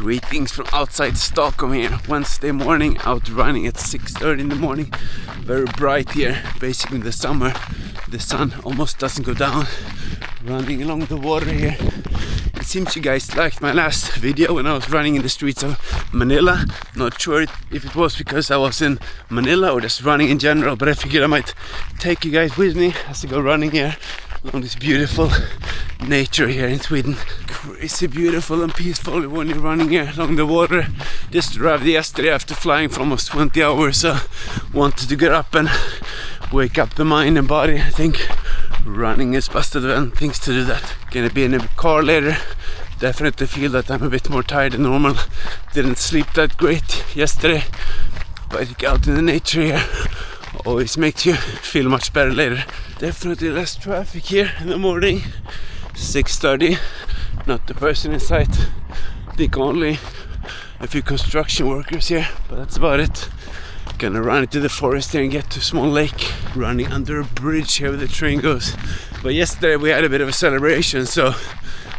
Greetings from outside Stockholm here. Wednesday morning, out running at 6:30 in the morning. Very bright here, basically in the summer. The sun almost doesn't go down. Running along the water here. It seems you guys liked my last video when I was running in the streets of Manila. Not sure if it was because I was in Manila or just running in general, but I figured I might take you guys with me as I go running here along this beautiful nature here in Sweden. Crazy beautiful and peaceful when you're running here along the water. Just arrived yesterday after flying for almost 20 hours, so wanted to get up and wake up the mind and body. I think running is best of the things to do that. Gonna be in a car later. Definitely feel that I'm a bit more tired than normal. Didn't sleep that great yesterday, but out in the nature here always makes you feel much better later. Definitely less traffic here in the morning. 6:30, not the person in sight. I think only a few construction workers here, but that's about it. Gonna run into the forest here and get to a small lake. Running under a bridge here where the train goes. But yesterday we had a bit of a celebration, so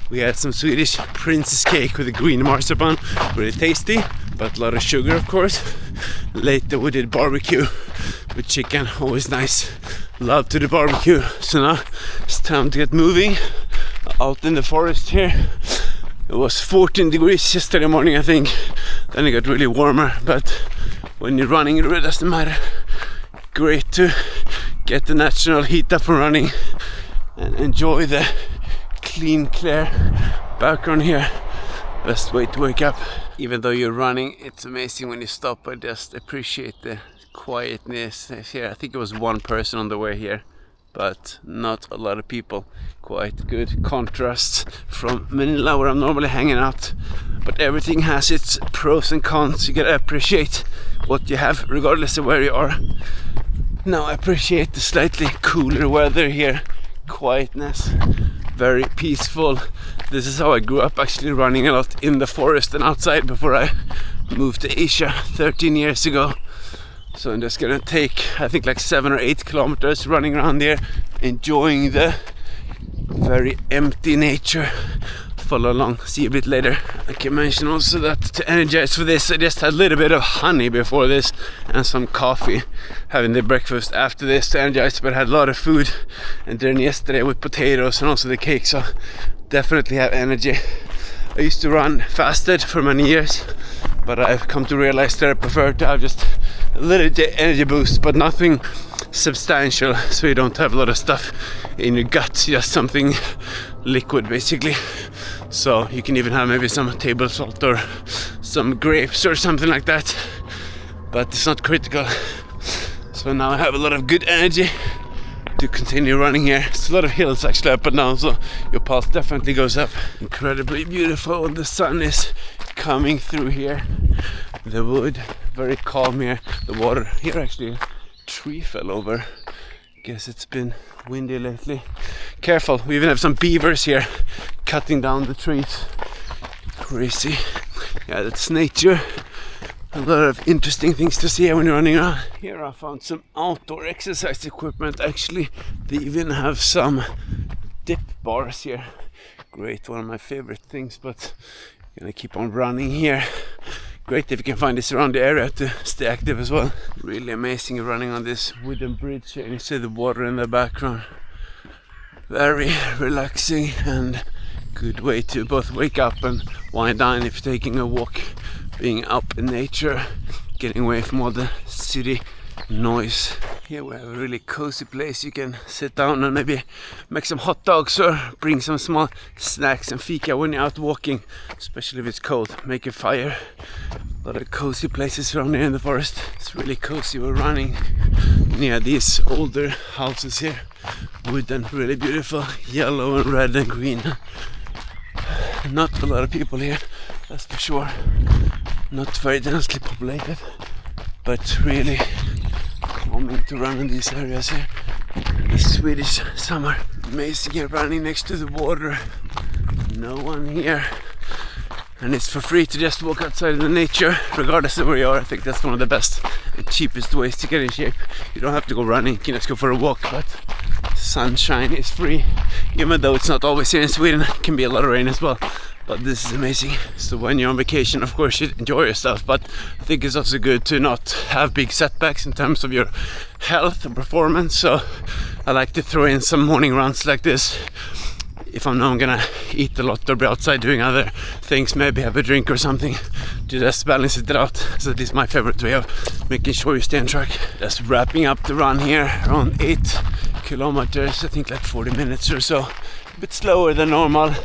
we had some Swedish princess cake with a green marzipan. Really tasty, but a lot of sugar of course. Later we did barbecue with chicken, always nice. Love to the barbecue. So now it's time to get moving out in the forest here. It was 14 degrees yesterday morning, I think. Then it got really warmer, but when you're running it really doesn't matter. Great to get the natural heat up from running and enjoy the clean, clear background here. Best way to wake up. Even though you're running, it's amazing when you stop and just appreciate the quietness here. I think it was one person on the way here, but not a lot of people. Quite good contrast from Manila where I'm normally hanging out. But everything has its pros and cons. You gotta appreciate what you have regardless of where you are. Now I appreciate the slightly cooler weather here. Quietness, very peaceful. This is how I grew up, actually running a lot in the forest and outside before I moved to Asia 13 years ago. So I'm just gonna take, I think, like 7 or 8 kilometers running around here, enjoying the very empty nature. Follow along, see you a bit later. I can mention also that to energize for this, I just had a little bit of honey before this and some coffee. Having the breakfast after this to energize, but I had a lot of food and then yesterday with potatoes and also the cake, so definitely have energy. I used to run fasted for many years, but I've come to realize that I prefer to have just a little energy boost, but nothing substantial, so you don't have a lot of stuff in your gut, just something liquid basically. So you can even have maybe some table salt or some grapes or something like that, but it's not critical. So now I have a lot of good energy to continue running here. It's a lot of hills actually up and down, so your pulse definitely goes up. Incredibly beautiful when the sun is coming through here. The wood, very calm here. The water here, actually a tree fell over. Guess it's been windy lately. Careful, we even have some beavers here cutting down the trees. Crazy. Yeah, that's nature. A lot of interesting things to see when you're running around. Here I found some outdoor exercise equipment. Actually, they even have some dip bars here. Great, one of my favorite things, but I'm gonna keep on running here. Great if you can find this around the area to stay active as well. Really amazing running on this wooden bridge here, and you see the water in the background. Very relaxing and good way to both wake up and wind down if you're taking a walk. Being up in nature, getting away from all the city noise. Here we have a really cozy place. You can sit down and maybe make some hot dogs or bring some small snacks and fika when you're out walking, especially if it's cold. Make a fire. A lot of cozy places around here in the forest. It's really cozy. We're running near these older houses here. Wooden, really beautiful, yellow and red and green. Not a lot of people here, that's for sure. Not very densely populated, but really calming to run in these areas here. The Swedish summer, amazing here, running next to the water. No one here, and it's for free to just walk outside in the nature, regardless of where you are. I think that's one of the best and cheapest ways to get in shape. You don't have to go running, you can just go for a walk, but sunshine is free, even though it's not always here in Sweden. It can be a lot of rain as well. but this is amazing. So when you're on vacation, of course you enjoy yourself, but I think it's also good to not have big setbacks in terms of your health and performance. So I like to throw in some morning runs like this. If I know I'm gonna eat a lot or be outside doing other things, maybe have a drink or something to just balance it out. So this is my favorite way of making sure you stay on track. Just wrapping up the run here, around 8 kilometers, I think like 40 minutes or so. A bit slower than normal,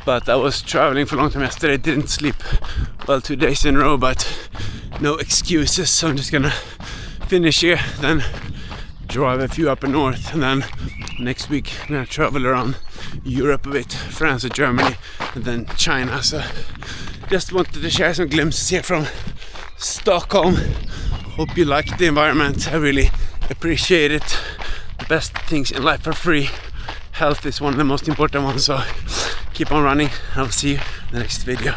but I was traveling for a long time yesterday, didn't sleep well 2 days in a row, but no excuses. So I'm just gonna finish here, then drive a few up north, and then next week I'm gonna travel around Europe a bit, France and Germany, and then China. So just wanted to share some glimpses here from Stockholm. Hope you like the environment. I really appreciate it. The best things in life are free. Health is one of the most important ones, so keep on running. I'll see you in the next video.